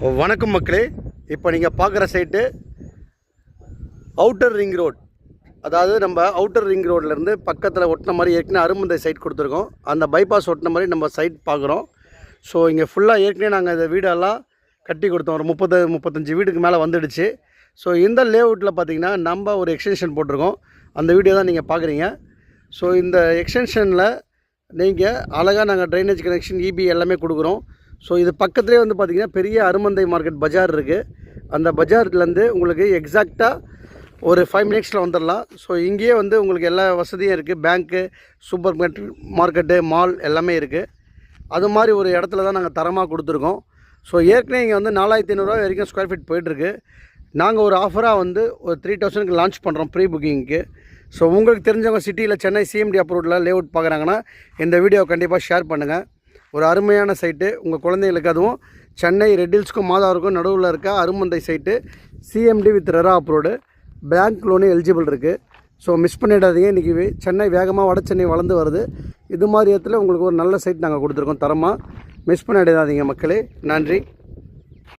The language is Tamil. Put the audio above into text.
வணக்கம் மக்களே. இப்போ நீங்கள் பார்க்குற சைட்டு அவுட்டர் ரிங் ரோட். அதாவது நம்ம அவுட்டர் ரிங் ரோட்லேருந்து பக்கத்தில் ஒட்டின மாதிரி ஏற்கனவே அருமந்தை சைட் கொடுத்துருக்கோம். அந்த பைபாஸ் ஒட்டின மாதிரி நம்ம சைட் பார்க்குறோம். ஸோ இங்கே ஃபுல்லாக ஏற்கனவே நாங்கள் இந்த வீடெல்லாம் கட்டி கொடுத்தோம். ஒரு 35 வீடுக்கு மேலே வந்துடுச்சு. ஸோ இந்த லேஅவுட்டில் பார்த்திங்கன்னா நம்ம ஒரு எக்ஸ்டென்ஷன் போட்டிருக்கோம். அந்த வீடியோ தான் நீங்கள் பார்க்குறீங்க. ஸோ இந்த எக்ஸ்டென்ஷனில் நீங்கள் அழகாக நாங்கள் ட்ரைனேஜ் கனெக்ஷன் இபி எல்லாமே கொடுக்குறோம். ஸோ இது பக்கத்துலேயே வந்து பார்த்திங்கன்னா பெரிய அருமந்தை மார்க்கெட் பஜார் இருக்குது. அந்த பஜார்லேருந்து உங்களுக்கு எக்ஸாக்டாக ஒரு 5 மினிட்ஸில் வந்துடலாம். ஸோ இங்கேயே வந்து உங்களுக்கு எல்லா வசதியும் இருக்குது. பேங்க்கு, சூப்பர் மார்க்கெட்டு, மால் எல்லாமே இருக்குது. அது மாதிரி ஒரு இடத்துல தான் நாங்கள் தரமாக கொடுத்துருக்கோம். ஸோ ஏற்கனவே இங்கே வந்து 4500 வரைக்கும் ஸ்கொயர் ஃபீட் போய்ட்டுருக்கு. நாங்கள் ஒரு ஆஃபராக வந்து ஒரு 3000க்கு லான்ச் பண்ணுறோம் ப்ரீ புக்கிங்க்கு. ஸோ உங்களுக்கு தெரிஞ்சவங்க சிட்டியில் சென்னை சிஎம்டி அப்ரூவ்டில் லேஅவுட் பார்க்குறாங்கன்னா இந்த வீடியோ கண்டிப்பாக ஷேர் பண்ணுங்கள். ஒரு அருமையான சைட்டு உங்கள் குழந்தைங்களுக்கு. அதுவும் சென்னை ரெட்டில்ஸ்க்கும் மாதாவருக்கும் நடுவில் இருக்க Arumandai site CMDA with RERA approved. Bank loan eligible இருக்குது. ஸோ மிஸ் பண்ணிடாதீங்க. இன்றைக்கி சென்னை வேகமாக வட சென்னை வளர்ந்து வருது. இது மாதிரி இடத்துல உங்களுக்கு ஒரு நல்ல சைட் நாங்கள் கொடுத்துருக்கோம் தரமாக. மிஸ் பண்ணிடாதீங்க மக்களே. நன்றி.